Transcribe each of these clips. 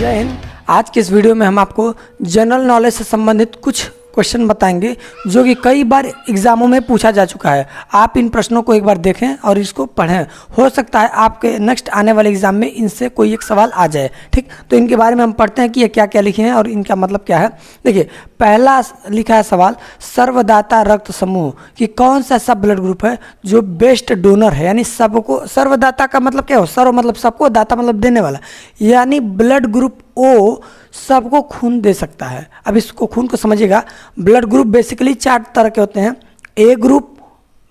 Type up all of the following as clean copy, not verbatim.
जय हिंद। आज के इस वीडियो में हम आपको जनरल नॉलेज से संबंधित कुछ क्वेश्चन बताएंगे जो कि कई बार एग्जामों में पूछा जा चुका है। आप इन प्रश्नों को एक बार देखें और इसको पढ़ें। हो सकता है आपके नेक्स्ट आने वाले एग्जाम में इनसे कोई एक सवाल आ जाए। ठीक, तो इनके बारे में हम पढ़ते हैं कि ये क्या क्या लिखे हैं और इनका मतलब क्या है। देखिए, पहला लिखा है सवाल, सर्वदाता रक्त समूह कि कौन सा सब ब्लड ग्रुप है जो बेस्ट डोनर है, यानी सबको। सर्वदाता का मतलब क्या हो? सर्व मतलब सबको, दाता मतलब देने वाला, यानी ब्लड ग्रुप ओ सबको खून दे सकता है। अब इसको खून को समझिएगा। ब्लड ग्रुप बेसिकली 4 तरह के होते हैं, A group,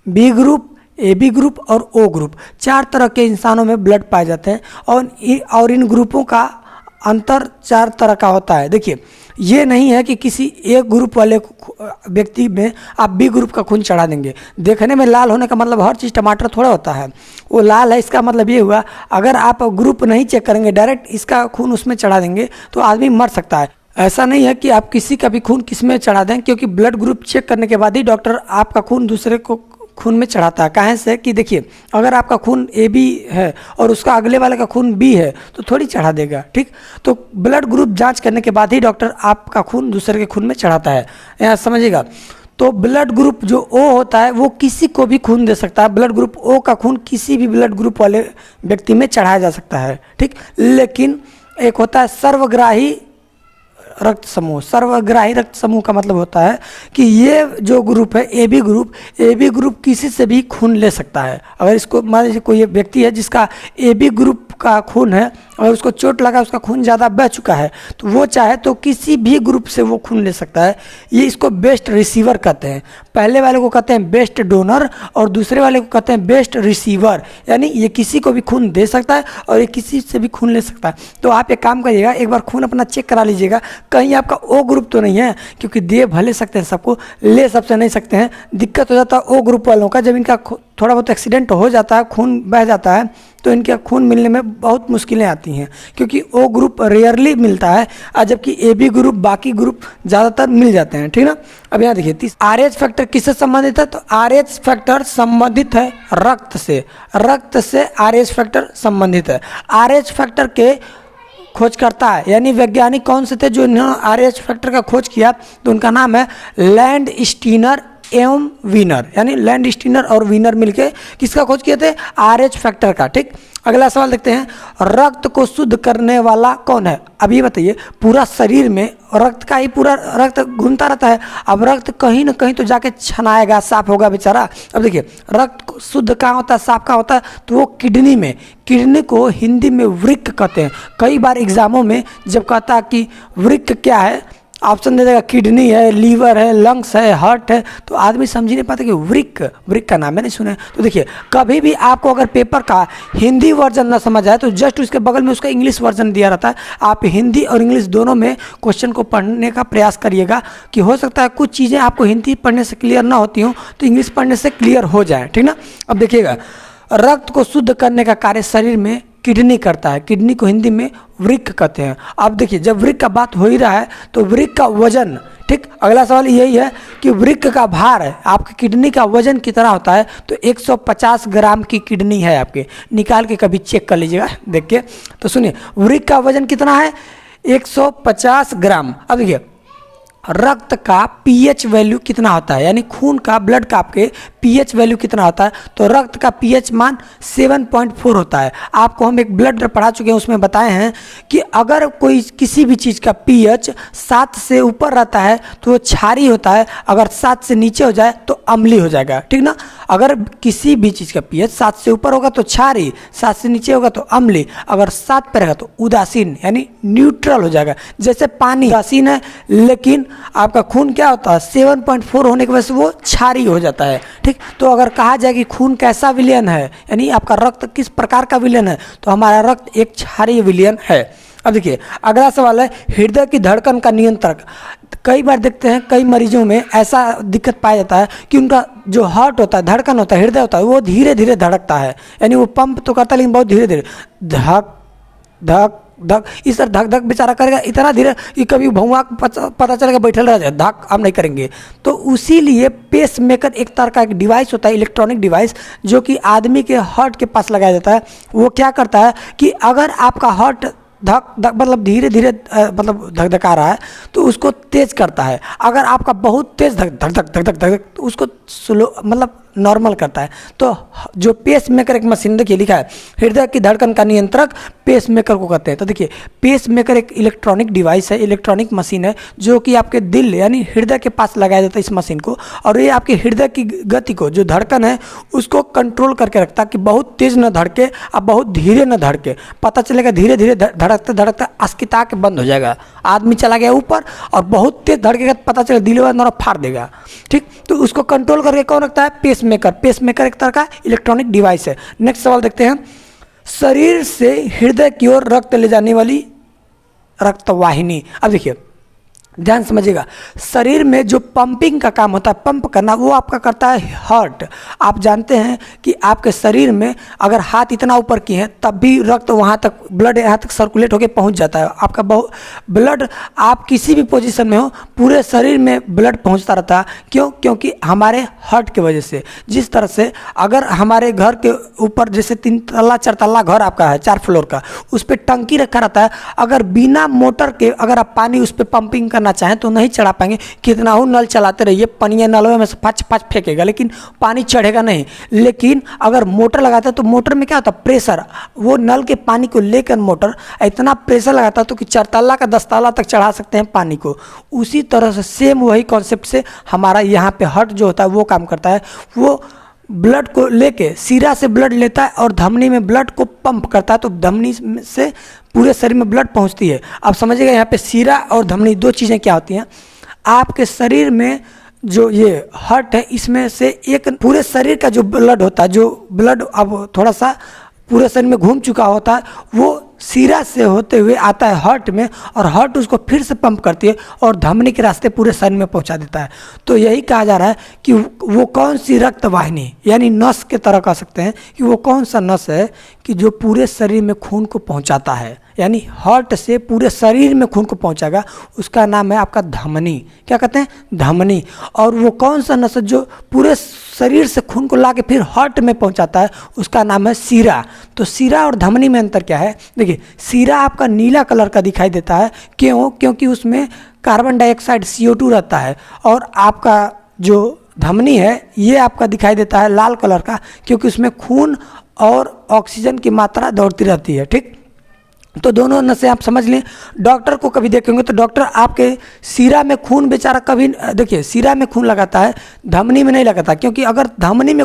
B group, A B group और ओ ग्रुप। 4 तरह के इंसानों में ब्लड पाए जाते हैं और इन ग्रुपों का अंतर 4 तरह का होता है। देखिए, ये नहीं है कि किसी एक ग्रुप वाले व्यक्ति में आप बी ग्रुप का खून चढ़ा देंगे। देखने में लाल होने का मतलब हर चीज़ टमाटर थोड़ा होता है, वो लाल है इसका मतलब ये हुआ अगर आप ग्रुप नहीं चेक करेंगे, डायरेक्ट इसका खून उसमें चढ़ा देंगे तो आदमी मर सकता है। ऐसा नहीं है कि आप किसी का भी खून किस में चढ़ा दें, क्योंकि ब्लड ग्रुप चेक करने के बाद ही डॉक्टर आपका खून दूसरे को खून में चढ़ाता है। कहाँ से कि देखिए, अगर आपका खून ए बी है और उसका अगले वाले का खून बी है तो थोड़ी चढ़ा देगा। ठीक, तो ब्लड ग्रुप जांच करने के बाद ही डॉक्टर आपका खून दूसरे के खून में चढ़ाता है, यहाँ समझिएगा। तो ब्लड ग्रुप जो ओ होता है वो किसी को भी खून दे सकता है। ब्लड ग्रुप ओ का खून किसी भी ब्लड ग्रुप वाले व्यक्ति में चढ़ाया जा सकता है। ठीक, लेकिन एक होता है सर्वग्राही रक्त समूह। सर्वग्राही रक्त समूह का मतलब होता है कि ये जो ग्रुप है ए बी ग्रुप किसी से भी खून ले सकता है। अगर इसको मान लीजिए कोई व्यक्ति है जिसका ए बी ग्रुप का खून है, अगर उसको चोट लगा, उसका खून ज़्यादा बह चुका है, तो वो चाहे तो किसी भी ग्रुप से वो खून ले सकता है। ये इसको बेस्ट रिसीवर कहते हैं। पहले वाले को कहते हैं बेस्ट डोनर और दूसरे वाले को कहते हैं बेस्ट रिसीवर, यानी ये किसी को भी खून दे सकता है और ये किसी से भी खून ले सकता है। तो आप एक काम करिएगा, एक बार खून अपना चेक करा लीजिएगा, कहीं आपका ओ ग्रुप तो नहीं है, क्योंकि दे भले सकते हैं सबको, ले सबसे नहीं सकते हैं। दिक्कत हो जाता है ओ ग्रुप वालों का, जब इनका थोड़ा बहुत एक्सीडेंट हो जाता है, खून बह जाता है, तो इनके खून मिलने में बहुत मुश्किलें आती हैं, क्योंकि ओ ग्रुप रेयरली मिलता है, जबकि ए बी ग्रुप बाकी ग्रुप ज़्यादातर मिल जाते हैं। ठीक ना। अब यहाँ देखिए, आरएच फैक्टर किससे संबंधित है? तो आरएच फैक्टर संबंधित है रक्त से। रक्त से आरएच फैक्टर संबंधित है। आरएच फैक्टर के खोज करता है, यानी वैज्ञानिक कौन से थे जो इन्होंने आरएच फैक्टर का खोज किया? तो उनका नाम है लैंड स्टीनर एवं वीनर, यानी लैंड स्टीनर और वीनर मिलके किसका खोज किए थे? आरएच फैक्टर का। ठीक, अगला सवाल देखते हैं, रक्त को शुद्ध करने वाला कौन है? अब ये बताइए, पूरा शरीर में रक्त का ही पूरा रक्त घूमता रहता है। अब रक्त कहीं ना कहीं तो जाके छनाएगा, साफ होगा बेचारा। अब देखिए, रक्त को शुद्ध कहाँ होता है, साफ कहाँ होता है? तो वो किडनी में। किडनी को हिंदी में वृक्क कहते हैं। कई बार एग्जामों में जब कहता है कि वृक्क क्या है, ऑप्शन दे देगा किडनी है, लीवर है, लंग्स है, हार्ट है, तो आदमी समझ नहीं पाता कि वृक्क का नाम है, नहीं सुने। तो देखिए, कभी भी आपको अगर पेपर का हिंदी वर्जन ना समझ आए तो जस्ट उसके बगल में उसका इंग्लिश वर्जन दिया रहता है। आप हिंदी और इंग्लिश दोनों में क्वेश्चन को पढ़ने का प्रयास करिएगा, कि हो सकता है कुछ चीज़ें आपको हिंदी पढ़ने से क्लियर ना होती हों तो इंग्लिश पढ़ने से क्लियर हो जाए। ठीक ना। अब देखिएगा, रक्त को शुद्ध करने का कार्य शरीर में किडनी करता है। किडनी को हिंदी में वृक्क कहते हैं। अब देखिए, जब वृक्क का बात हो ही रहा है तो वृक्क का वजन, ठीक, अगला सवाल यही है कि वृक्क का भार है आपकी किडनी का वजन कितना होता है? तो 150 ग्राम की किडनी है आपके, निकाल के कभी चेक कर लीजिएगा देख के। तो सुनिए, वृक्क का वजन कितना है? 150 ग्राम। अब देखिए, रक्त का पीएच वैल्यू कितना होता है, यानी खून का, ब्लड का आपके पीएच वैल्यू कितना होता है? तो रक्त का पीएच मान 7.4 होता है। आपको हम एक ब्लड पढ़ा चुके हैं, उसमें बताए हैं कि अगर कोई किसी भी चीज़ का पीएच 7 से ऊपर रहता है तो वो क्षारीय होता है, अगर 7 से नीचे हो जाए तो अम्लीय हो जाएगा। ठीक ना। अगर किसी भी चीज़ का पीएच 7 से ऊपर होगा तो क्षारीय, 7 से नीचे होगा तो अम्लीय, अगर 7 पर रहेगा तो उदासीन, यानी न्यूट्रल हो जाएगा। जैसे पानी उदासीन है, लेकिन आपका खून क्या होता है? 7.4 होने की वजह से वो क्षारीय हो जाता है। ठीक, तो अगर कहा जाए कि खून कैसा विलयन है, यानी आपका रक्त किस प्रकार का विलयन है, तो हमारा रक्त एक क्षारीय विलयन है। अब देखिए, अगला सवाल है हृदय की धड़कन का नियंत्रक। कई बार देखते हैं कई मरीजों में ऐसा दिक्कत पाया जाता है कि उनका जो हार्ट होता है, धड़कन होता है, हृदय होता है, वो धीरे धीरे धड़कता है, यानी वो पंप तो करता है लेकिन बहुत धीरे धीरे, धक धक धक, इस तरह धक धक बेचारा करेगा इतना धीरे कि कभी भौंवा पता चलेगा बैठल रह जाए, धक हम नहीं करेंगे। तो उसी लिए पेस मेकर एक तरह का एक डिवाइस होता है, इलेक्ट्रॉनिक डिवाइस, जो कि आदमी के हार्ट के पास लगाया जाता है। वो क्या करता है कि अगर आपका हार्ट धक धक मतलब धीरे धीरे मतलब धकधका रहा है तो उसको तेज करता है। अगर आपका बहुत तेज धक धक धक धक धक धक तो उसको स्लो मतलब नॉर्मल करता है। तो जो पेस मेकर एक मशीन, देखिए लिखा है हृदय की धड़कन का नियंत्रक पेस मेकर को कहते हैं। तो देखिए पेस मेकर एक इलेक्ट्रॉनिक डिवाइस है, इलेक्ट्रॉनिक मशीन है जो कि आपके दिल यानी हृदय के पास लगाया जाता है इस मशीन को, और ये आपके हृदय की गति को, जो धड़कन है उसको कंट्रोल करके रखता है कि बहुत तेज न धड़के और बहुत धीरे न धड़के। पता चलेगा धीरे धीरे धड़कते धड़कते अस्किता के बंद हो जाएगा, आदमी चला गया ऊपर, और बहुत तेज धड़केगा तो पता चलेगा दिल वाला फाड़ देगा। ठीक, तो उसको कंट्रोल करके कौन रखता है? Pace maker. पेस मेकर एक तरह का इलेक्ट्रॉनिक डिवाइस है। नेक्स्ट सवाल देखते हैं, शरीर से हृदय की ओर रक्त ले जाने वाली रक्तवाहिनी। अब देखिए ध्यान समझिएगा, शरीर में जो पंपिंग का काम होता है, पंप करना, वो आपका करता है हार्ट। आप जानते हैं कि आपके शरीर में अगर हाथ इतना ऊपर किए हैं तब भी रक्त वहाँ तक, ब्लड यहाँ तक सर्कुलेट होकर पहुँच जाता है। आपका बहुत ब्लड, आप किसी भी पोजीशन में हो पूरे शरीर में ब्लड पहुँचता रहता है। क्यों? क्योंकि हमारे हार्ट की वजह से। जिस तरह से अगर हमारे घर के ऊपर जैसे 3 तल्ला 4 तल्ला घर आपका है 4 फ्लोर का, उस पर टंकी रखा रहता है, अगर बिना मोटर के अगर आप पानी उस पर पंपिंग करना चाहें तो नहीं चढ़ा पाएंगे। कितना हो नल चलाते रहिए, पानी नलों में से फच फच फेंकेगा लेकिन पानी चढ़ेगा नहीं। लेकिन अगर मोटर लगाते हैं तो मोटर में क्या होता है? प्रेशर, वो नल के पानी को लेकर मोटर इतना प्रेशर लगाता है तो कि 4 तल्ला का 10 तल्ला तक चढ़ा सकते हैं पानी को। उसी तरह से सेम वही कॉन्सेप्ट से हमारा यहाँ पे हार्ट जो होता है वो काम करता है। वो ब्लड को लेके सिरा से ब्लड लेता है और धमनी में ब्लड को पंप करता है, तो धमनी से पूरे शरीर में ब्लड पहुंचती है। आप समझिएगा यहाँ पे सिरा और धमनी दो चीज़ें क्या होती हैं। आपके शरीर में जो ये हार्ट है इसमें से एक पूरे शरीर का जो ब्लड होता है, जो ब्लड अब थोड़ा सा पूरे शरीर में घूम चुका होता है, वो सिरा से होते हुए आता है हार्ट में, और हार्ट उसको फिर से पंप करती है और धमनी के रास्ते पूरे शरीर में पहुंचा देता है। तो यही कहा जा रहा है कि वो कौन सी रक्त वाहिनी यानी नस के तरह कह सकते हैं कि वो कौन सा नस है कि जो पूरे शरीर में खून को पहुंचाता है, यानी हार्ट से पूरे शरीर में खून को पहुंचाएगा, उसका नाम है आपका धमनी। क्या कहते हैं? धमनी। और वो कौन सा नस जो पूरे शरीर से खून को ला के फिर हार्ट में पहुंचाता है, उसका नाम है सिरा। तो सिरा और धमनी में अंतर क्या है? देखिए सिरा आपका नीला कलर का दिखाई देता है। क्यों? क्योंकि उसमें कार्बन डाइऑक्साइड CO2 रहता है, और आपका जो धमनी है ये आपका दिखाई देता है लाल कलर का, क्योंकि उसमें खून और ऑक्सीजन की मात्रा दौड़ती रहती है। ठीक, तो दोनों नसें आप समझ लें। डॉक्टर को कभी देखेंगे तो डॉक्टर आपके सिरा में खून बेचारा कभी, देखिए सिरा में खून लगाता है, धमनी में नहीं लगाता। क्योंकि अगर धमनी में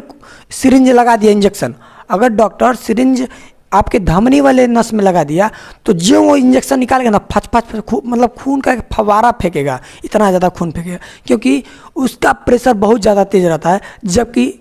सिरिंज लगा दिया इंजेक्शन, अगर डॉक्टर सिरिंज आपके धमनी वाले नस में लगा दिया तो जो वो इंजेक्शन निकालेगा ना, फच फच मतलब खून का एक फवारा फेंकेगा, इतना ज़्यादा खून फेंकेगा, क्योंकि उसका प्रेशर बहुत ज़्यादा तेज रहता है। जबकि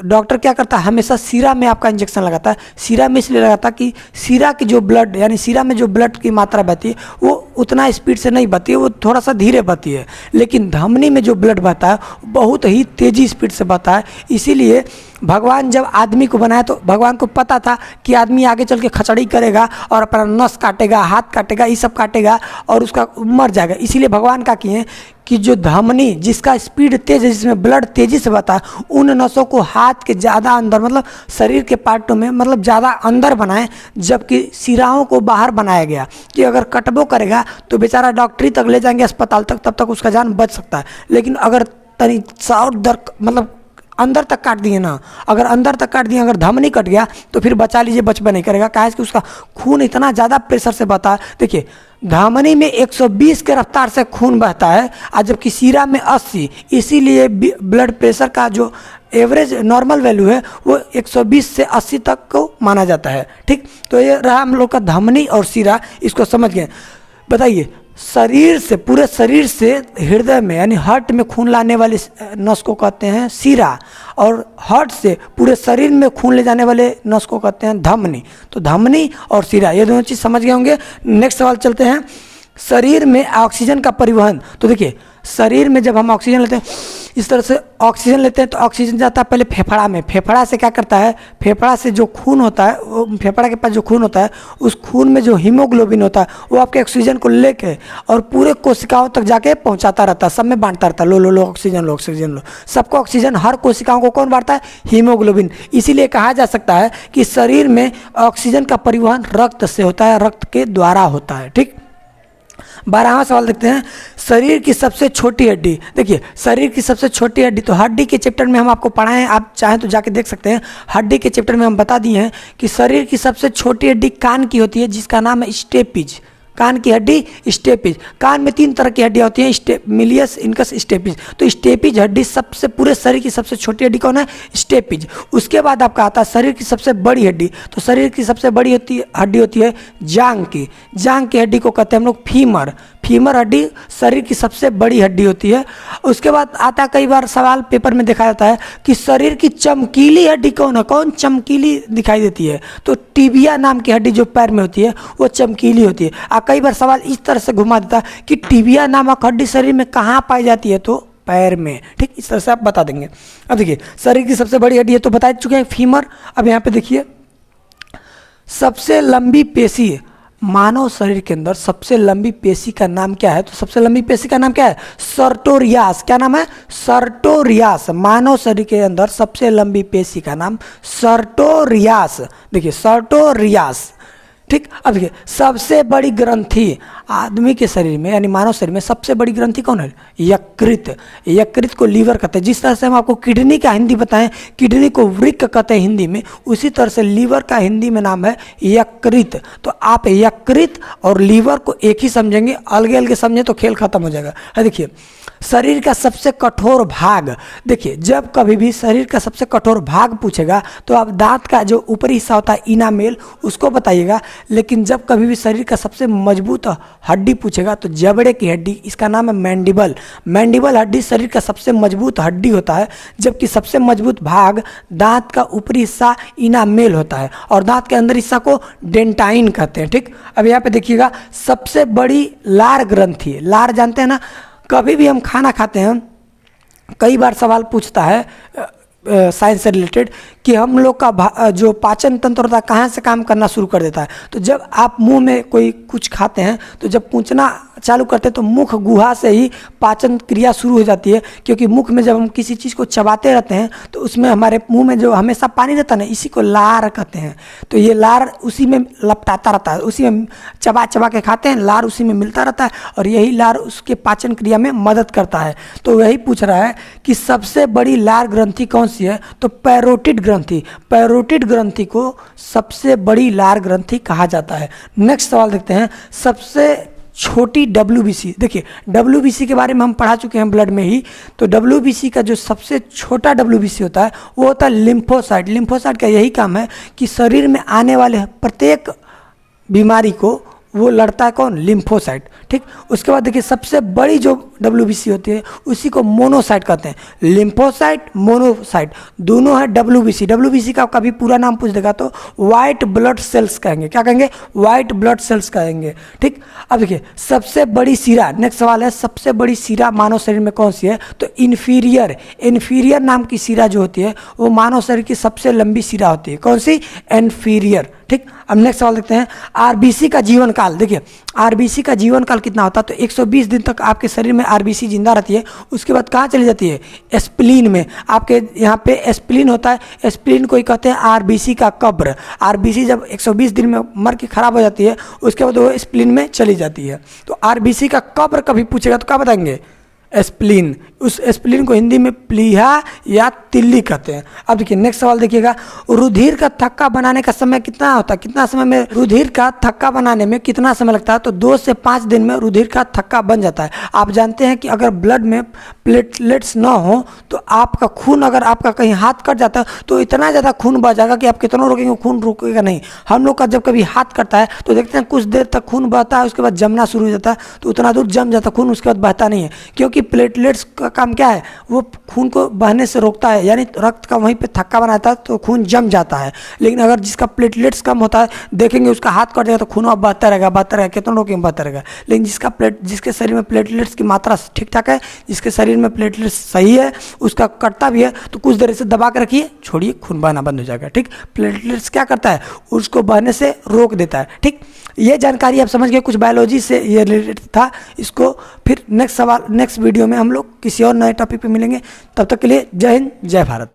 डॉक्टर क्या करता है? हमेशा सिरा में आपका इंजेक्शन लगाता है। सिरा में इसलिए लगाता है कि सिरा की जो ब्लड यानी सिरा में जो ब्लड की मात्रा बहती है वो उतना स्पीड से नहीं बहती है, वो थोड़ा सा धीरे बहती है। लेकिन धमनी में जो ब्लड बहता है बहुत ही तेज़ी स्पीड से बहता है। इसीलिए भगवान जब आदमी को बनाया तो भगवान को पता था कि आदमी आगे चल के खचड़ी करेगा और अपना नस काटेगा, हाथ काटेगा, ये सब काटेगा और उसका मर जाएगा। इसीलिए भगवान का किए कि जो धमनी जिसका स्पीड तेज है, जिसमें ब्लड तेजी से बहता है, उन नसों को हाथ के ज़्यादा अंदर मतलब शरीर के पार्टों में मतलब ज़्यादा अंदर बनाए, जबकि सिराओं को बाहर बनाया गया कि अगर कटबो करेगा तो बेचारा डॉक्टरी तक ले जाएंगे अस्पताल तक, तब तक उसका जान बच सकता है। लेकिन अगर तनी और दर मतलब अंदर तक काट दिए ना, अगर अंदर तक काट दिए, अगर धमनी कट गया तो फिर बचा लीजिए बचबा नहीं करेगा, काहे कि उसका खून इतना ज़्यादा प्रेशर से बहता है। देखिए धमनी में 120 के रफ्तार से खून बहता है और जबकि सिरा में 80, इसीलिए ब्लड प्रेशर का जो एवरेज नॉर्मल वैल्यू है वो 120 से 80 तक को माना जाता है। ठीक, तो ये रहा हम लोग का धमनी और सिरा, इसको समझ गए। बताइए शरीर से, पूरे शरीर से हृदय में यानी हार्ट में खून लाने वाले नस को कहते हैं सिरा, और हार्ट से पूरे शरीर में खून ले जाने वाले नस को कहते हैं धमनी। तो धमनी और सिरा ये दोनों चीज़ समझ गए होंगे। नेक्स्ट सवाल चलते हैं, शरीर में ऑक्सीजन का परिवहन। तो देखिए शरीर में जब हम ऑक्सीजन लेते हैं, इस तरह से ऑक्सीजन लेते हैं तो ऑक्सीजन जाता है पहले फेफड़ा में। फेफड़ा से क्या करता है, फेफड़ा से जो खून होता है, वो फेफड़ा के पास जो खून होता है, उस खून में जो हीमोग्लोबिन होता है वो आपके ऑक्सीजन को लेके और पूरे कोशिकाओं तक जाके पहुंचाता रहता है, सब में बांटता रहता है। लो लो लो ऑक्सीजन लो, ऑक्सीजन लो। सबको ऑक्सीजन, हर कोशिकाओं को कौन बांटता है, हीमोग्लोबिन। इसीलिए कहा जा सकता है कि शरीर में ऑक्सीजन का परिवहन रक्त से होता है, रक्त के द्वारा होता है। ठीक, 12वां सवाल देखते हैं, शरीर की सबसे छोटी हड्डी। देखिए शरीर की सबसे छोटी हड्डी, तो हड्डी के चैप्टर में हम आपको पढ़ाए हैं, आप चाहें तो जाके देख सकते हैं। हड्डी के चैप्टर में हम बता दिए हैं कि शरीर की सबसे छोटी हड्डी कान की होती है, जिसका नाम है स्टेपिज। कान की हड्डी स्टेपिज। कान में 3 तरह की हड्डियाँ होती हैं, मिलियस, इनकस, स्टेपिज। तो स्टेपिज हड्डी सबसे, पूरे शरीर की सबसे छोटी हड्डी कौन है, स्टेपिज। उसके बाद आपका आता है शरीर की सबसे बड़ी हड्डी। तो शरीर की सबसे बड़ी हड्डी होती है जांघ की। जांघ की हड्डी को कहते हैं हम लोग फीमर। फीमर हड्डी शरीर की सबसे बड़ी हड्डी होती है। उसके बाद आता है, कई बार सवाल पेपर में देखा जाता है कि शरीर की चमकीली हड्डी कौन है, कौन चमकीली दिखाई देती है। तो टिबिया नाम की हड्डी जो पैर में होती है वो चमकीली होती है। कई बार सवाल इस तरह से घुमा देता है कि टिबिया नामक हड्डी शरीर में कहाँ पाई जाती है, तो पैर में। ठीक, इस तरह से आप बता देंगे। अब देखिए शरीर की सबसे बड़ी हड्डी है तो बता चुके हैं फीमर। अब यहाँ पे देखिए सबसे लंबी पेशी, मानव शरीर के अंदर सबसे लंबी पेशी का नाम क्या है, तो सबसे लंबी पेशी का नाम क्या है, सर्टोरियास। क्या नाम है, सर्टोरियास। मानव शरीर के अंदर सबसे लंबी पेशी का नाम सर्टोरियास। देखिए सर्टोरियास। ठीक, अब देखिए सबसे बड़ी ग्रंथि आदमी के शरीर में, यानी मानव शरीर में सबसे बड़ी ग्रंथि कौन है, यकृत। यकृत को लीवर कहते हैं। जिस तरह से हम आपको किडनी का हिंदी बताएं, किडनी को वृक्क कहते हैं हिंदी में, उसी तरह से लीवर का हिंदी में नाम है यकृत। तो आप यकृत और लीवर को एक ही समझेंगे, अलग अलग समझें तो खेल खत्म हो जाएगा। देखिए शरीर का सबसे कठोर भाग। देखिए जब कभी भी शरीर का सबसे कठोर भाग पूछेगा तो आप दांत का जो ऊपरी हिस्सा होता है इनामेल, उसको बताइएगा। लेकिन जब कभी भी शरीर का सबसे मजबूत हड्डी पूछेगा तो जबड़े की हड्डी, इसका नाम है मैंडिबल। मैंडिबल हड्डी शरीर का सबसे मजबूत हड्डी होता है, जबकि सबसे मजबूत भाग दांत का ऊपरी हिस्सा इनामेल होता है और दांत के अंदर हिस्सा को डेंटाइन कहते हैं। ठीक, अब यहाँ पे देखिएगा सबसे बड़ी लार ग्रंथि। लार जानते हैं ना, कभी भी हम खाना खाते हैं, कई बार सवाल पूछता है साइंस से रिलेटेड कि हम लोग का जो पाचन तंत्र होता है कहाँ से काम करना शुरू कर देता है। तो जब आप मुंह में कोई कुछ खाते हैं तो जब पूंछना चालू करते हैं तो मुख गुहा से ही पाचन क्रिया शुरू हो जाती है, क्योंकि मुख में जब हम किसी चीज़ को चबाते रहते हैं तो उसमें हमारे मुंह में जो हमेशा पानी रहता है ना, इसी को लार कहते हैं। तो ये लार उसी में लपटाता रहता है, उसी में चबा चबा के खाते हैं, लार उसी में मिलता रहता है और यही लार उसके पाचन क्रिया में मदद करता है। तो वही पूछ रहा है कि सबसे बड़ी लार ग्रंथि कौन सी है, तो पैरोटिड ग्रंथि। पैरोटिड ग्रंथि को सबसे बड़ी लार ग्रंथि कहा जाता है। नेक्स्ट सवाल देखते हैं, सबसे छोटी WBC। देखिए WBC के बारे में हम पढ़ा चुके हैं ब्लड में ही। तो WBC का जो सबसे छोटा WBC होता है वो होता है लिम्फोसाइट। लिम्फोसाइट का यही काम है कि शरीर में आने वाले प्रत्येक बीमारी को वो लड़ता है कौन, लिम्फोसाइट। ठीक, उसके बाद देखिए सबसे बड़ी जो WBC होती है उसी को मोनोसाइट कहते हैं। लिम्फोसाइट, मोनोसाइट दोनों है WBC। WBC का कभी पूरा नाम पूछ देगा तो वाइट ब्लड सेल्स कहेंगे। क्या कहेंगे, वाइट ब्लड सेल्स कहेंगे। ठीक, अब देखिए सबसे बड़ी शिरा। नेक्स्ट सवाल है, सबसे बड़ी शिरा मानव शरीर में कौन सी है, तो इन्फीरियर। इन्फीरियर नाम की शिरा जो होती है वो मानव शरीर की सबसे लंबी शिरा होती है। कौन सी, इन्फीरियर। ठीक, अब नेक्स्ट सवाल देखते हैं, RBC का जीवन काल। देखिए RBC का जीवन काल कितना होता है, तो 120 दिन तक आपके शरीर में RBC जिंदा रहती है। उसके बाद कहाँ चली जाती है, स्प्लीन में। आपके यहाँ पे स्प्लीन होता है, स्प्लीन को ही कहते हैं RBC का कब्र। RBC जब 120 दिन में मर के खराब हो जाती है उसके बाद वो स्प्लीन में चली जाती है। तो RBC का कब्र कभी पूछेगा तो क्या बताएंगे, स्प्लीन। उस स्प्लीन को हिंदी में प्लीहा या तिल्ली कहते हैं। अब देखिए नेक्स्ट सवाल देखिएगा, रुधिर का थक्का बनाने का समय कितना होता है, कितना समय में रुधिर का थक्का बनाने में कितना समय लगता है, तो 2 से 5 दिन में रुधिर का थक्का बन जाता है। आप जानते हैं कि अगर ब्लड में प्लेटलेट्स ना हो तो आपका खून, अगर आपका कहीं हाथ कट जाता है तो इतना ज़्यादा खून बह जाएगा कि आप कितना रोकेंगे खून रुकेगा नहीं। हम लोग का जब कभी हाथ कटता है तो देखते हैं कुछ देर तक खून बहता है, उसके बाद जमना शुरू हो जाता है, तो उतना दूर जम जाता है खून, उसके बाद बहता नहीं है, क्योंकि क्योंकि प्लेटलेट्स का काम क्या है, वो खून को बहने से रोकता है, यानी रक्त का वहीं पे थक्का बनाता है तो खून जम जाता है। लेकिन अगर जिसका प्लेटलेट्स कम होता है, देखेंगे उसका हाथ कट जाएगा तो खून अब बहता रहेगा, कितने लोगों में बहता रहेगा। लेकिन जिसके शरीर में प्लेटलेट्स की मात्रा ठीक ठाक है, जिसके शरीर में प्लेटलेट्स सही है, उसका कटता भी है तो कुछ देर से दबा के रखिए, छोड़िए, खून बहना बंद हो जाएगा। ठीक, प्लेटलेट्स क्या करता है, उसको बहने से रोक देता है। ठीक, ये जानकारी आप समझ गए, कुछ बायोलॉजी से ये रिलेटेड था। इसको फिर नेक्स्ट वीडियो में हम लोग किसी और नए टॉपिक पे मिलेंगे। तब तक के लिए जय हिंद, जय भारत।